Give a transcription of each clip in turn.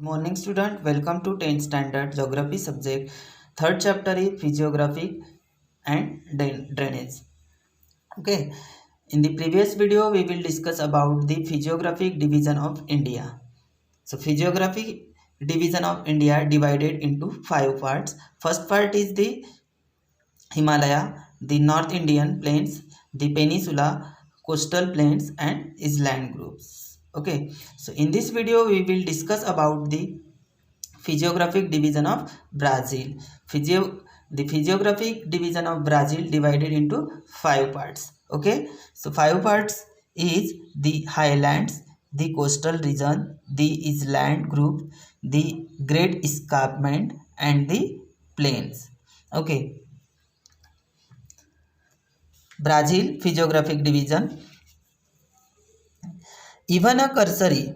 Morning student, welcome to 10th standard geography subject. Third chapter is physiography and drainage. Okay, in the previous video we will discuss about the physiographic division of India. So physiographic division of India divided into 5 parts. First part is the Himalaya, the North Indian plains, the peninsula, coastal plains and island groups. Okay, so in this video we will discuss about the physiographic division of Brazil. The physiographic division of Brazil divided into 5 parts. Okay, so 5 parts is the highlands, the coastal region, the island group, the great escarpment and the plains. Okay, Brazil physiographic division. Even a cursory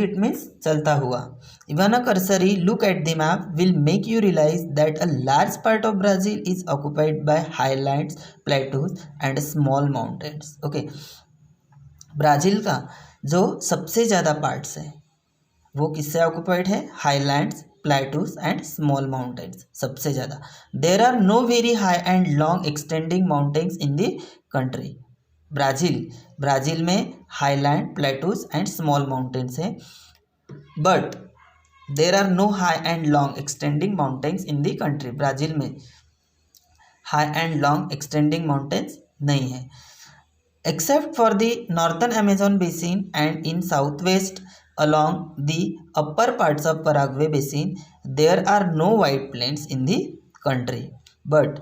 it means चलता हुआ. Even a cursory look at the map will make you realize that a large part of Brazil is occupied by highlands, plateaus and small mountains. Okay, Brazil का जो सबसे ज़्यादा parts है वो किससे occupied है? Highlands, plateaus and small mountains सबसे ज़्यादा. There are no very high and long extending mountains in the country. Brazil में highland, plateaus and small mountains हैं, but there are no high and long extending mountains in the country. Brazil में high and long extending mountains नहीं है. Except for the northern Amazon basin and in south west along the upper parts of Paraguay basin, there are no white plains in the country. But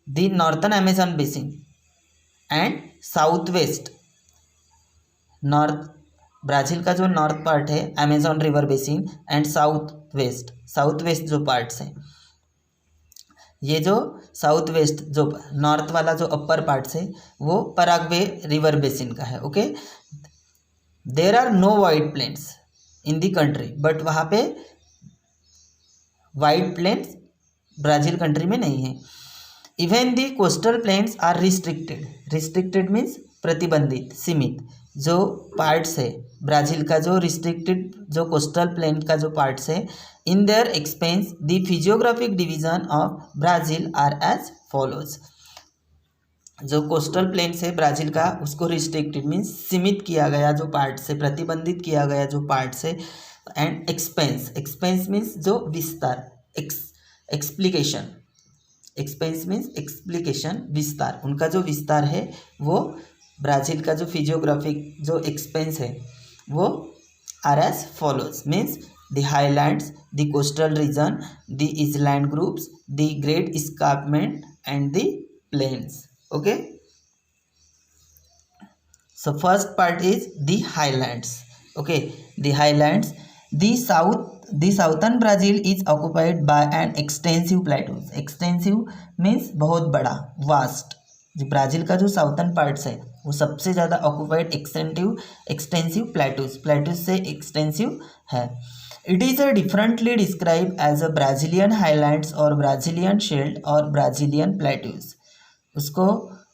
the northern Amazon basin and southwest north Brazil का जो north part है Amazon river basin and south west जो parts हैं, ये जो south west जो north वाला जो अपर पार्ट्स है वो पराग्वे रिवर बेसिन का है. Okay, there are no white plains in the country, but वहाँ पे वाइट प्लेन्स ब्राज़ील कंट्री में नहीं है. Even the coastal plains are restricted means प्रतिबंधित, सीमित. जो पार्ट्स है ब्राज़ील का जो रिस्ट्रिक्टेड जो कोस्टल प्लेन का जो पार्ट्स है, in their expanse the physiographic division of Brazil are as follows. जो कोस्टल प्लेन्स है ब्राज़ील का उसको रिस्ट्रिक्टेड मीन्स सीमित किया गया जो पार्ट से, प्रतिबंधित किया गया जो पार्ट से. एंड एक्सपेंस मीन्स जो विस्तार, एक्सप्लिकेशन विस्तार. उनका जो विस्तार है वो ब्राज़ील का जो फिजियोग्राफिक जो एक्सपेंस है वो are as follows means the highlands, the coastal region, the island groups, the great escarpment and the plains. Okay, so first part is the highlands. Okay, the highlands, the southern Brazil is occupied by an extensive plateaus. Extensive means बहुत बड़ा, vast. जो Brazil का जो southern parts है वो सबसे ज़्यादा occupied extensive plateaus से एक्सटेंसिव है. It is a differently describe as a Brazilian highlands और ब्राज़ीलियन शेल्ड और ब्राज़ीलियन प्लेटूज. उसको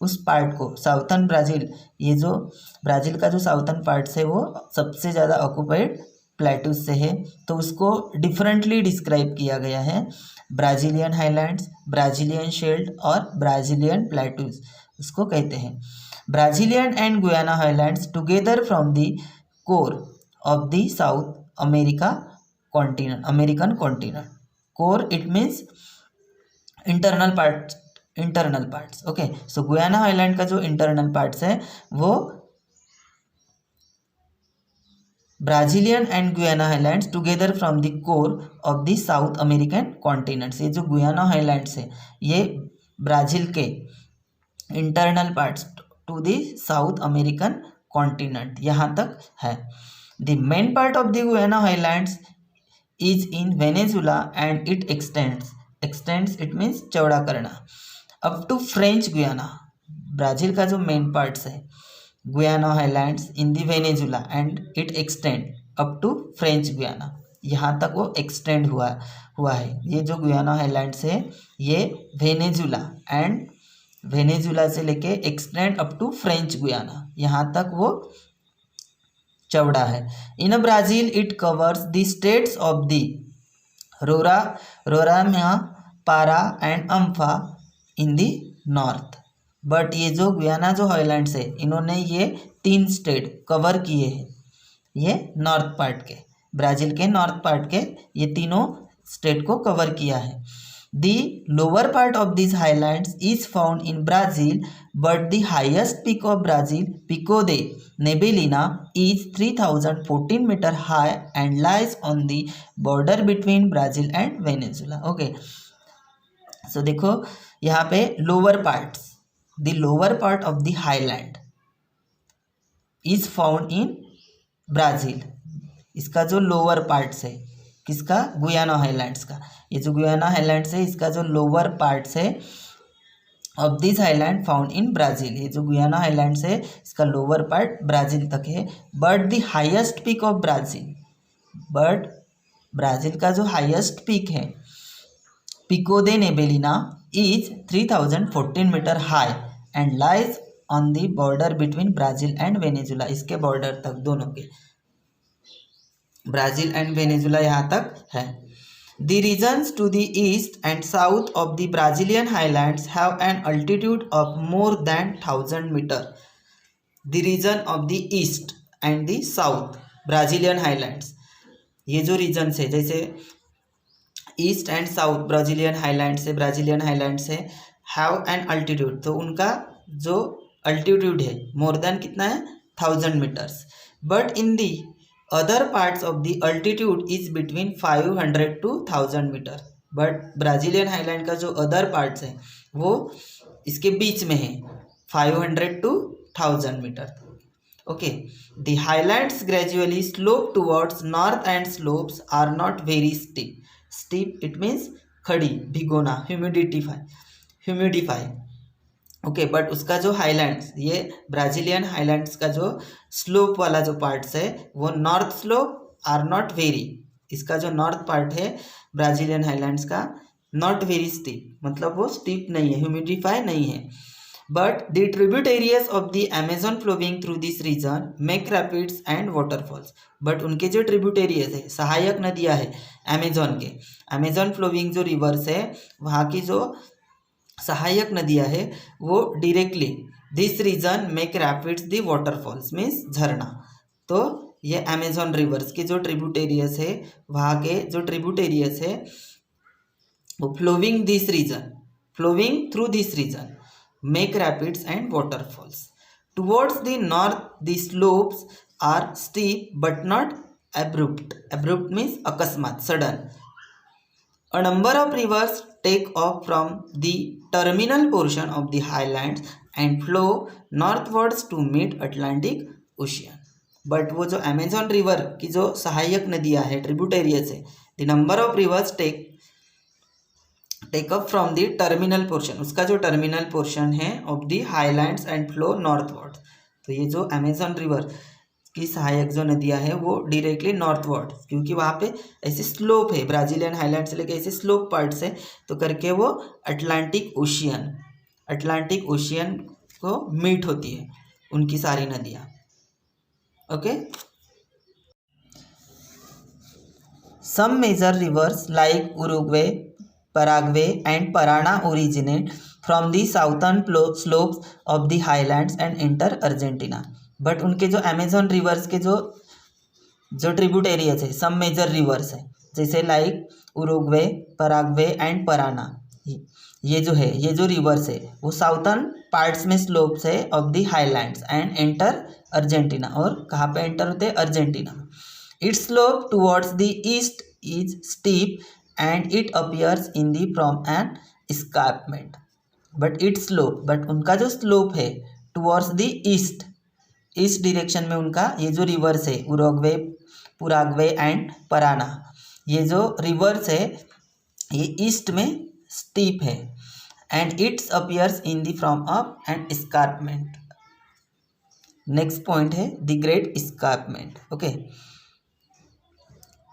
उस पार्ट को साउथर्न ब्राज़ील, ये जो ब्राज़ील का जो साउथर्न पार्ट्स है वो सबसे ज़्यादा ऑक्यूपाइड प्लेटूज से है, तो उसको डिफरेंटली डिस्क्राइब किया गया है. ब्राज़ीलियन हाईलैंड्स, ब्राज़ीलियन शेल्ड और ब्राज़ीलियन प्लेटूज उसको कहते हैं. Brazilian and Guiana highlands together from the core of the South American continent. Core it means internal parts. Okay, so Guiana island का जो इंटरनल पार्ट्स है वो Brazilian and Guiana islands together from the core of the South American continents. ये जो Guiana islands है ये Brazil के internal parts to the South American continent यहाँ तक है. The main part of the Guiana islands is in Venezuela and it extends it means चौड़ा करना up to French Guiana. Brazil का जो मेन पार्ट्स है Guiana highlands in the Venezuela and it extend up to French Guiana, यहाँ तक वो extend हुआ है. ये जो गुयाना हाईलैंड्स है ये वेनेजुला से लेके extend up to French Guiana, यहाँ तक वो चौड़ा है। In Brazil it covers the states of the Roraima, Para and Amapa in the north. But ये जो गुयाना जो हाईलैंड्स है इन्होंने ये 3 स्टेट कवर किए हैं, ये नॉर्थ पार्ट के, ब्राज़ील के नॉर्थ पार्ट के ये तीनों स्टेट को कवर किया है। The lower part of this highlands is found in Brazil but the highest peak of Brazil, Pico de Neblina, is 3014 metre high and lies on the border between Brazil and Venezuela. Okay, so देखो यहाँ पे lower parts, the lower part of the highland is found in Brazil. इसका जो lower parts है किसका, Guyana highlands का, ये जो गुयाना हाईलैंड्स है इसका जो लोअर पार्ट्स है of this highland found in Brazil, ये जो गुयाना हाईलैंड्स है इसका लोअर पार्ट ब्राज़ील तक है। But the highest peak of Brazil, but Brazil का जो हाईएस्ट पीक है Pico de Neblina is 3014 metre high and lies on the border between Brazil and Venezuela, इसके बॉर्डर तक, दोनों के, ब्राज़ील एंड वेनेजुला यहाँ तक है। The regions to the east and south of the Brazilian highlands have an altitude of more than 1000 metre. The region of the east and the south Brazilian highlands, ये जो regions है जैसे east and south Brazilian highlands है, have an altitude, तो उनका जो altitude है more than कितना है 1000 meters. But in the other parts of the altitude is between 500 to 1000 meter. But Brazilian highland का जो अदर पार्ट्स है वो इसके बीच में है, 500 to 1000 meter. Okay, the highlands gradually slope towards north and slopes are not very steep. Steep it means खड़ी, भिगोना, humidify. Okay, but उसका जो हाईलैंड्स, ये ब्राज़ीलियन हाईलैंड्स का जो स्लोप वाला जो पार्ट्स है वो north slope are not very, इसका जो नॉर्थ पार्ट है ब्राज़ीलियन हाईलैंड्स का नॉट वेरी स्टीप, मतलब वो स्टीप नहीं है, ह्यूमिडिफाई नहीं है। But the tributaries of the Amazon flowing through this region make rapids and waterfalls. But उनके जो ट्रिब्यूटेरियस है, सहायक नदियाँ है अमेजन के, अमेजन फ्लोइंग जो रिवर्स है वहाँ की जो सहायक नदियाँ है वो directly this region make rapids the waterfalls means झरना। तो ये अमेजन रिवर्स के जो ट्रिब्यूटेरियस है, वहाँ के जो ट्रिब्यूटेरियस है वो flowing through this region make rapids and waterfalls. Towards the north the slopes are steep but not abrupt means अकस्मात, sudden. A number of rivers take off from the terminal portion of the highlands and flow northwards to meet Atlantic Ocean. But वो जो Amazon river की जो सहायक नदियाँ है, tributaries है, the number of rivers take up from the terminal portion, उसका जो टर्मिनल पोर्शन है of the highlands and flow northward. तो ये जो अमेजन रिवर की सहायक जो नदियाँ हैं वो डायरेक्टली नॉर्थवर्ड, क्योंकि वहाँ पे ऐसे स्लोप है, ब्राज़ीलियन हाईलैंड से लेके ऐसे स्लोप पार्ट्स है, तो करके वो अटलांटिक ओशियन को मीट होती है उनकी सारी नदियाँ। Okay, some major rivers like Uruguay, Paraguay and Parana originate from the southern slopes of the highlands and enter Argentina. But उनके जो अमेजन रिवर्स के जो ट्रिब्यूटेरियस है, सम मेजर रिवर्स है, जैसे like Uruguay, Paraguay and Parana, ये जो rivers है वो साउथर्न पार्ट्स में स्लोप्स है of the highlands and enter Argentina. और कहाँ पे एंटर होते हैं, Argentina. Its slope towards the east is steep and it appears in the from an escarpment. But its slope, but उनका जो स्लोप है टुवर्ड्स द ईस्ट डायरेक्शन में उनका ये जो रिवर्स है उरुग्वे, पुराग्वे एंड पराना, ये जो रिवर्स है ये ईस्ट में स्टीप है and its appears in the form of an escarpment. Next point है the great escarpment. Okay,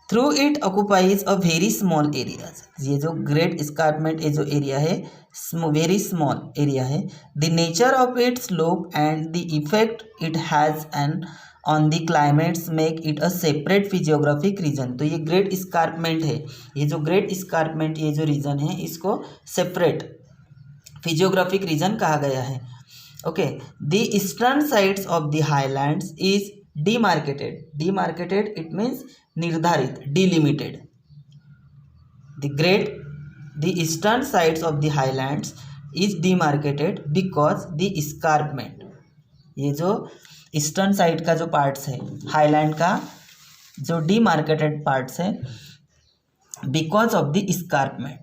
through it occupies a very small areas. ये जो ग्रेट एस्कार्पमेंट ये जो एरिया है वेरी स्मॉल एरिया है। The nature of it slope and the effect it has an on the climates make it a separate physiographic region. तो ये great इस्कार्पमेंट है, ये जो ग्रेट इस्कार्पमेंट ये जो रीजन है इसको सेपरेट फिजियोग्राफिक रीजन कहा गया है। Okay, the eastern sides of the highlands is demarcated. Demarcated it means निर्धारित, delimited. the eastern sides of the highlands is demarcated because the escarpment, ये जो ईस्टर्न साइड का जो पार्ट्स है हाईलैंड का जो डिमार्केटेड पार्ट्स है because of the escarpment।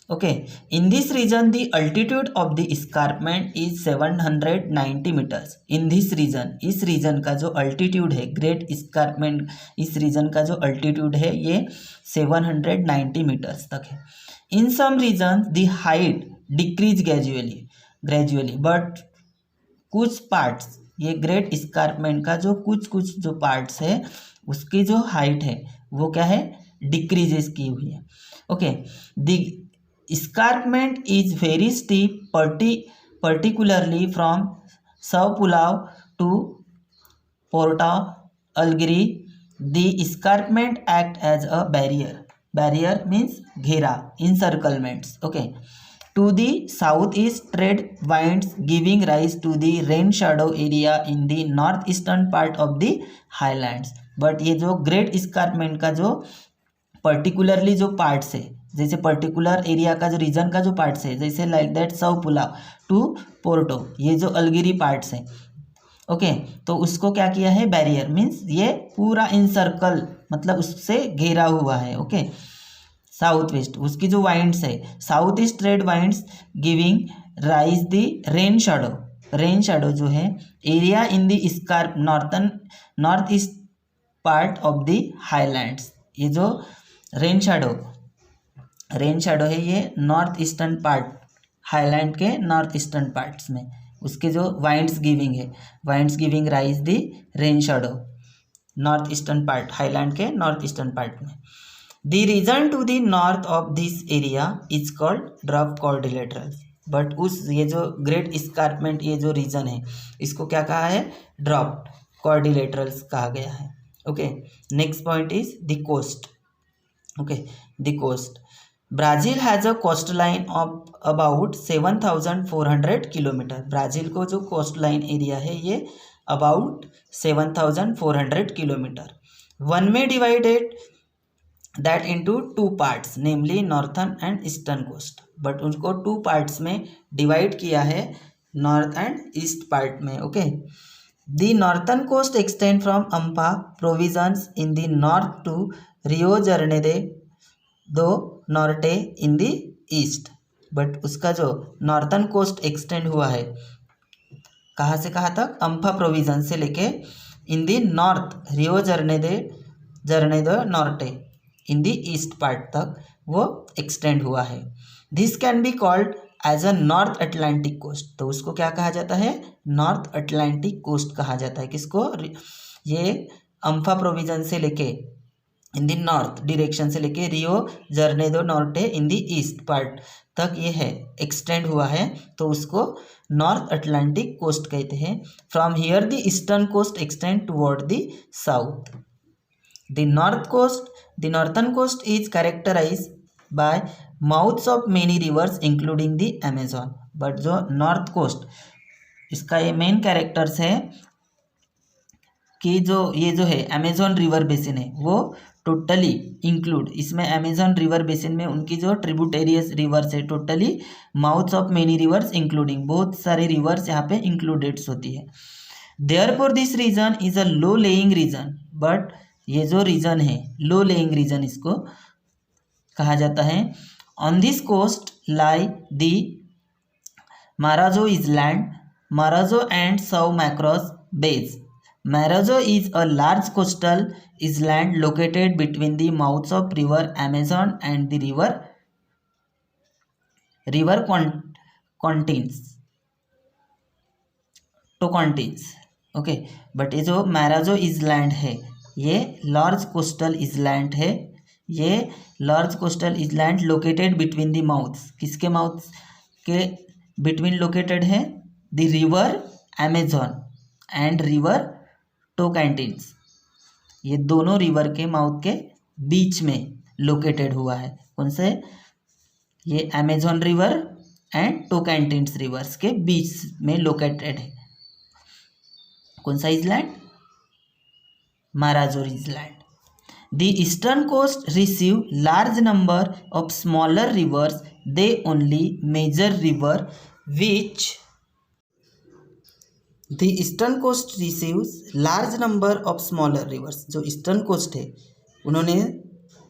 Okay, in this region the altitude of the escarpment is 790 meters. In this region, इस region का जो अल्टीट्यूड है, ग्रेट escarpment इस रीजन का जो अल्टीट्यूड है ये 790 मीटर्स तक है। In some region the height decreases gradually but कुछ पार्ट्स, ये ग्रेट escarpment का जो कुछ जो पार्ट्स है उसकी जो हाइट है वो क्या है, डिक्रीजेस की हुई है। Okay, the escarpment is very steep, particularly from Sao Pulau to Porto Alegre. The escarpment act as a barrier. Barrier means घेरा, encirclements. Okay. To the southeast, trade winds giving rise to the rain shadow area in the northeastern part of the highlands. But ये जो great escarpment का जो particularly जो parts है, जैसे particular area का जो रीजन का जो पार्ट्स है, जैसे like that Sao Paulo to Porto, ये जो अलगिरी पार्ट्स है, ओके, तो उसको क्या किया है, बैरियर मीन्स ये पूरा इन सर्कल मतलब उससे घेरा हुआ है। ओके, साउथ वेस्ट उसकी जो वाइंड्स है, south east trade winds giving rise the rain shadow जो है area in the scarp north east part of the highlands. ये जो रेन शेडो है ये नॉर्थ ईस्टर्न पार्ट, हाईलैंड के नॉर्थ ईस्टर्न पार्ट्स में उसके जो winds giving rise the rain shadow north eastern part, highland के नॉर्थ ईस्टर्न पार्ट में। The region to the north of this area is called drop quadrilaterals. But उस ये जो great escarpment ये जो रीजन है इसको क्या कहा है, ड्रॉप क्वाड्रिलेटरल्स कहा गया है। Okay, next point is the coast. Okay, the coast, Brazil has a coast line of about 7,400 kilometre. Brazil को जो कोस्ट लाइन एरिया है ये अबाउट 7,400 किलोमीटर। वन में divided that into two parts, namely northern and eastern coast. But उनको two parts में divide किया है, north and east part में। Okay, the northern coast extend from Amapa provisions in the north to Rio Grande do Norte in the east. But उसका जो northern coast extend हुआ है कहाँ से कहाँ तक, अम्फा प्रोविजन से लेके in the north Rio Grande do Norte in the east part तक वो एक्सटेंड हुआ है। This can be called as a north Atlantic coast. तो उसको क्या कहा जाता है, नॉर्थ अटलांटिक कोस्ट कहा जाता है। किसको, ये अम्फा प्रोविजन से लेके इन द नॉर्थ डायरेक्शन से लेके Rio Grande do Norte in the east part तक ये है एक्सटेंड हुआ है, तो उसको नॉर्थ अटलांटिक कोस्ट कहते हैं। From here the eastern coast extend toward the south. The northern coast is characterize by mouths of many rivers including the Amazon. But जो नॉर्थ कोस्ट इसका ये मेन कैरेक्टर्स है कि ये जो है अमेजॉन रिवर बेसिन है वो टोटली इंक्लूड, इसमें अमेजॉन रिवर बेसिन में उनकी जो ट्रिब्यूटेरियस रिवर्स है totally mouths of many rivers including, बहुत सारे रिवर्स यहाँ पे इंक्लूडेड्स होती है। Therefore this region is a low lying region. But ये जो रीजन है लो लेइंग रीजन इसको कहा जाता है। On this coast lie the Marajo island, Marajo and Sao Marcos bays. Marajo is a large coastal island located between the mouths of river Amazon and the river Tocantins। Okay, but ये जो मैराजो island है ये large coastal island है। ये large coastal island located between the mouths, किसके mouths के between located है, the river Amazon and river Tocantins, ये दोनों रिवर के माउथ के बीच में लोकेटेड हुआ है। कौन से? ये अमेजोन रिवर एंड टोकैंटिन्स रिवर्स के बीच में लोकेटेड है। कौन सा island? माराजोर island. The eastern coast receive large number of smaller rivers. They only major river which the eastern coast receives large number of smaller rivers. जो ईस्टर्न कोस्ट है उन्होंने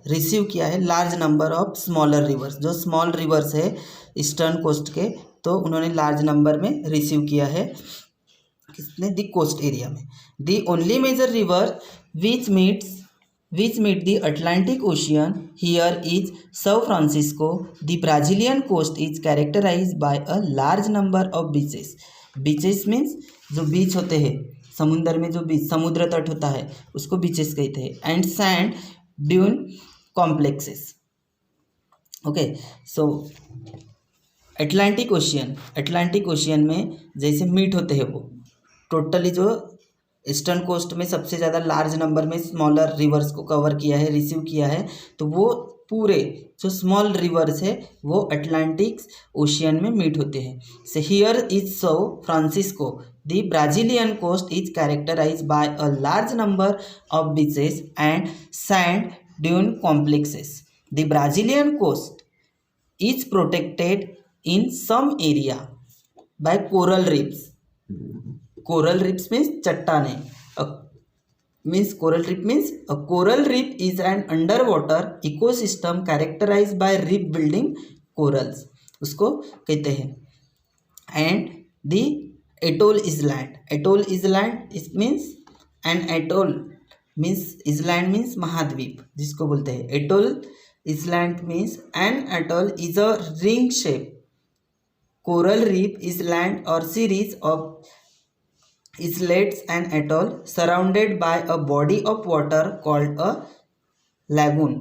receive किया है large number of smaller reverse, जो small reverse है eastern coast के, तो उन्होंने लार्ज नंबर में रिसीव किया है किसने? दी कोस्ट एरिया में। The only major river which meet the Atlantic Ocean here is São Francisco. The Brazilian coast is characterized by a large number of beaches. Beaches means जो बीच होते हैं समुद्र में, जो बीच समुद्र तट होता है उसको बीचेस कहते हैं। And sand dune complexes. Okay, so Atlantic ocean में जैसे मीट होते हैं वो टोटली जो ईस्टर्न कोस्ट में सबसे ज़्यादा लार्ज नंबर में स्मॉलर रिवर्स को कवर किया है, रिसीव किया है, तो वो पूरे जो स्मॉल रिवर्स है वो अटलांटिक ओशियन में मीट होते हैं। Say here is Sao Francisco. The Brazilian coast is characterize by a large number of beaches and sand dune complexes. The Brazilian coast is protected in some area by coral reefs. Coral reefs means चट्टाने। Coral reef means a coral reef is an under water ecosystem characterize by reef building corals, उसको कहते हैं। And the atoll island it means an atoll means island means महाद्वीप जिसको बोलते हैं। Atoll island means an atoll is a ring shape coral reef island और series of islets and atoll surrounded by a body of water called a lagoon.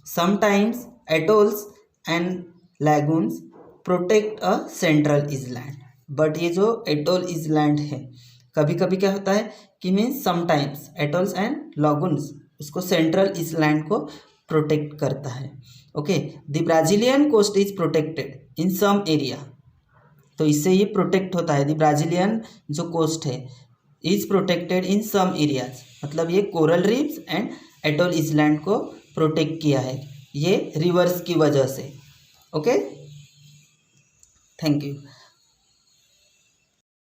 Sometimes atolls and lagoons protect a central island. But ये जो atoll island है कभी कभी क्या होता है कि means sometimes atolls and lagoons उसको सेंट्रल island को प्रोटेक्ट करता है। Okay, the Brazilian coast is protected in some area, तो इससे ये प्रोटेक्ट होता है। द ब्राजीलियन जो कोस्ट है is protected in some areas, मतलब ये coral reefs and atoll island को प्रोटेक्ट किया है ये रिवर्स की वजह से। Okay, thank you.